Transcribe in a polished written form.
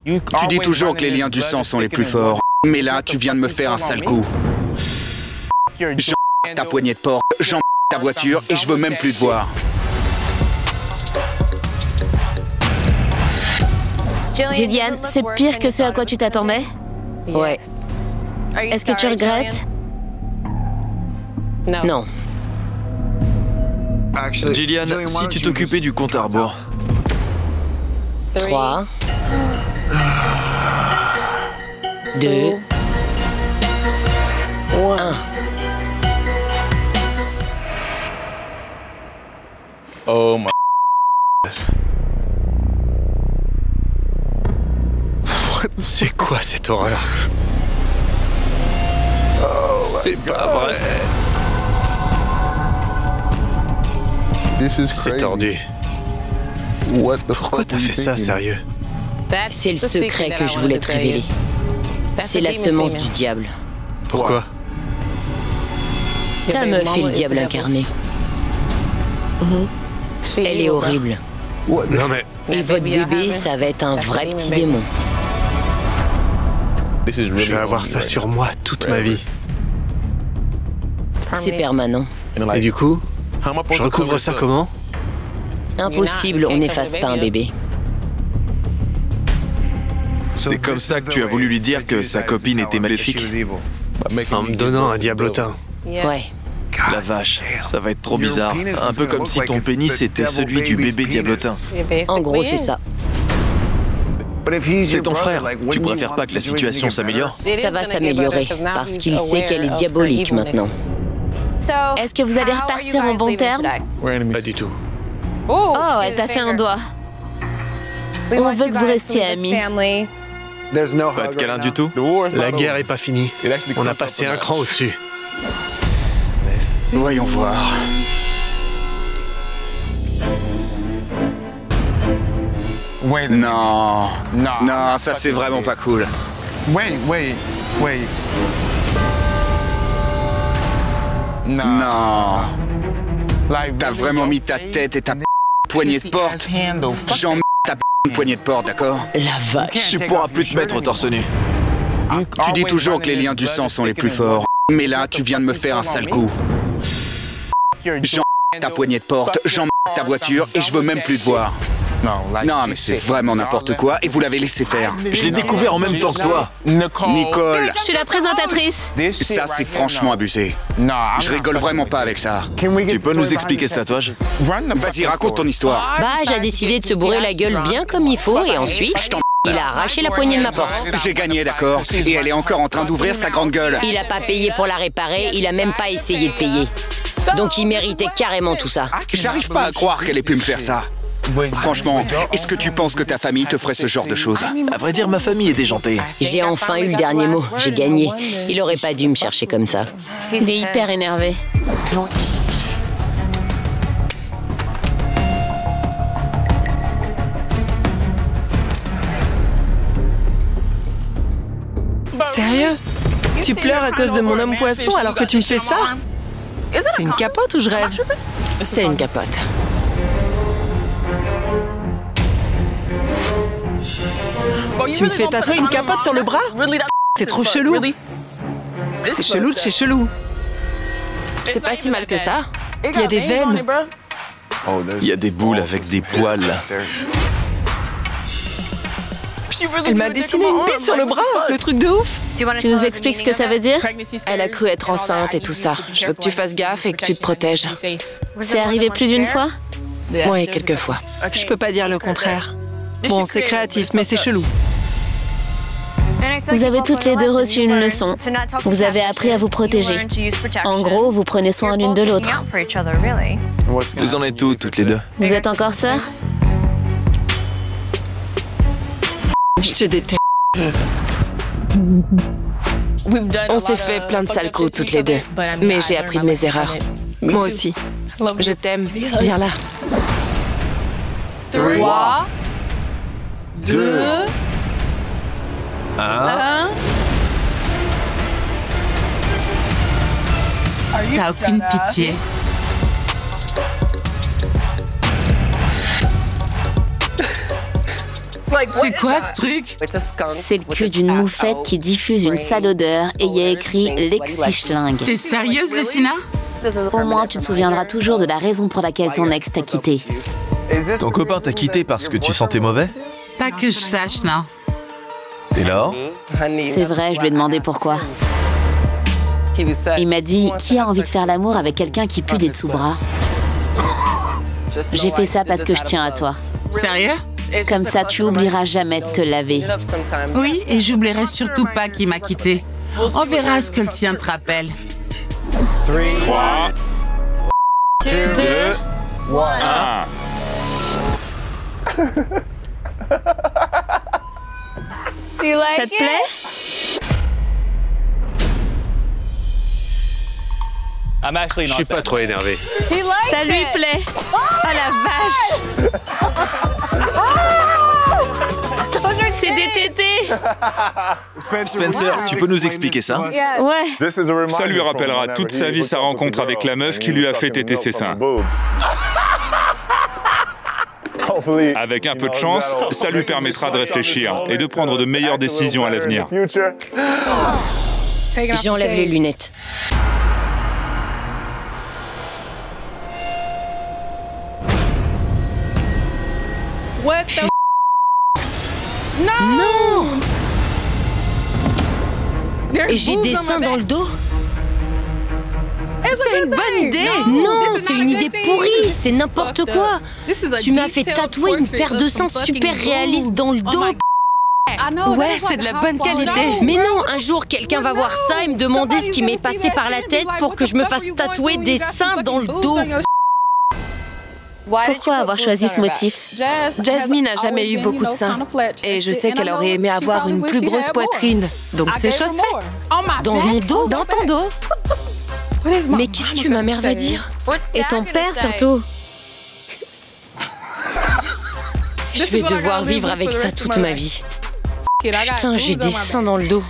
Tu dis toujours que les liens du sang sont les plus forts. Mais là, tu viens de me faire un sale coup. J'en ta poignée de porte, j'en ta voiture et je veux même plus te voir. Jillian, c'est pire que ce à quoi tu t'attendais? Ouais. Est-ce que tu regrettes? Non. Jillian, si tu t'occupais du compte à rebours. 3, 2, 1. Oh my. C'est quoi cette horreur? C'est pas vrai. C'est tordu. Pourquoi t'as fait ça, sérieux? C'est le secret que je voulais te révéler. C'est la semence du diable. Pourquoi? Ta meuf est le diable incarné. Elle est horrible. Non mais... Et votre bébé, ça va être un vrai petit démon. Je vais avoir ça sur moi toute ma vie. C'est permanent. Et du coup, je recouvre ça comment? Impossible, on n'efface pas un bébé. C'est comme ça que tu as voulu lui dire que sa copine était maléfique? En me donnant un diablotin. Ouais. La vache, ça va être trop bizarre. Un peu comme si ton pénis était celui du bébé diablotin. En gros, c'est ça. C'est ton frère. Tu préfères pas que la situation s'améliore? Ça va s'améliorer, parce qu'il sait qu'elle est diabolique maintenant. Est-ce que vous allez repartir en bons termes? Pas du tout. Oh, elle t'a fait un doigt. On veut que vous restiez amis. Pas de câlin du tout? La guerre est pas finie. On a passé un cran au-dessus. Voyons voir. Non. Non, ça c'est vraiment pas cool. Non. T'as vraiment mis ta tête et ta poignée de porte? J'en ta poignée de porte, d'accord? La vache. Tu pourras plus te mettre torse nu. Tu dis toujours que les liens du sang sont les plus forts. Mais là, tu viens de me faire un sale coup. J'en ta poignée de porte, j'en ta voiture et je veux même plus te voir. Non, mais c'est vraiment n'importe quoi et vous l'avez laissé faire. Je l'ai découvert en même temps que toi. Nicole, Je suis la présentatrice. ça c'est franchement abusé. Je rigole vraiment pas avec ça. Tu peux nous expliquer ce tatouage? Vas-y, raconte ton histoire. Badge a décidé de se bourrer la gueule bien comme il faut et ensuite, il a arraché la poignée de ma porte. J'ai gagné, d'accord? Et elle est encore en train d'ouvrir sa grande gueule. Il a pas payé pour la réparer, il a même pas essayé de payer. Donc il méritait carrément tout ça. J'arrive pas à croire qu'elle ait pu me faire ça. Franchement, est-ce que tu penses que ta famille te ferait ce genre de choses? À vrai dire, ma famille est déjantée. J'ai enfin eu le dernier mot, j'ai gagné. Il aurait pas dû me chercher comme ça. Il est hyper énervé. Sérieux? Tu pleures à cause de mon homme poisson alors que tu me fais ça? C'est une capote ou je rêve? C'est une capote. Tu me fais tatouer une capote sur le bras? C'est trop chelou. C'est chelou de chez chelou. C'est pas si mal que ça. Il y a des veines. Il y a des boules avec des poils. Elle m'a dessiné une bite sur le bras, le truc de ouf. Tu nous expliques ce que ça veut dire? Elle a cru être enceinte et tout ça. Je veux que tu fasses gaffe et que tu te protèges. C'est arrivé plus d'une fois? Oui, quelques fois. Je peux pas dire le contraire. Bon, c'est créatif, mais c'est chelou. Vous avez toutes les deux reçu une leçon. Vous avez appris à vous protéger. En gros, vous prenez soin l'une de l'autre. Vous en êtes où, toutes les deux? Vous êtes encore sœurs? Je te déteste. On s'est fait plein de sales coups toutes les deux. Mais j'ai appris de mes erreurs. Moi aussi. Je t'aime. Viens là. 3, 2, 1. T'as aucune pitié. C'est quoi ce truc? C'est le cul d'une moufette qui diffuse une sale odeur et il y a écrit Lexi Schling. T'es sérieuse, Lucina? Au moins, tu te souviendras toujours de la raison pour laquelle ton ex t'a quitté. Ton copain t'a quitté parce que tu sentais mauvais? Pas que je sache, non. Et alors? C'est vrai, je lui ai demandé pourquoi. Il m'a dit, qui a envie de faire l'amour avec quelqu'un qui pue des dessous-bras? J'ai fait ça parce que je tiens à toi. Sérieux? Comme ça, tu oublieras jamais de te laver. Oui, et j'oublierai surtout pas qu'il m'a quitté. On verra ce que le tien te rappelle. 3, 2, 1. Ça te plaît? Je suis pas trop énervé. Ça lui plaît. Oh la vache! C'est des tétés! Spencer, tu peux nous expliquer ça? Ouais. Ça lui rappellera toute sa vie sa rencontre avec la meuf qui lui a fait téter ses seins. Avec un peu de chance, ça lui permettra de réfléchir et de prendre de meilleures décisions à l'avenir. J'enlève les lunettes. Non! Et j'ai des seins dans le dos? C'est une bonne idée! Non, c'est une idée pourrie, c'est n'importe quoi! Tu m'as fait tatouer une paire de seins super réaliste dans le dos! Ouais, c'est de la bonne qualité! Mais non, un jour quelqu'un va voir ça et me demander ce qui m'est passé par la tête pour que je me fasse tatouer des seins dans le dos! Pourquoi avoir choisi ce motif? Jasmine n'a jamais eu beaucoup de seins. Et je sais qu'elle aurait aimé avoir une plus grosse poitrine. Donc c'est chose faite. Dans mon dos? Dans ton dos. Mais qu'est-ce que ma mère va dire? Et ton père surtout? Je vais devoir vivre avec ça toute ma vie. Putain, j'ai des seins dans le dos.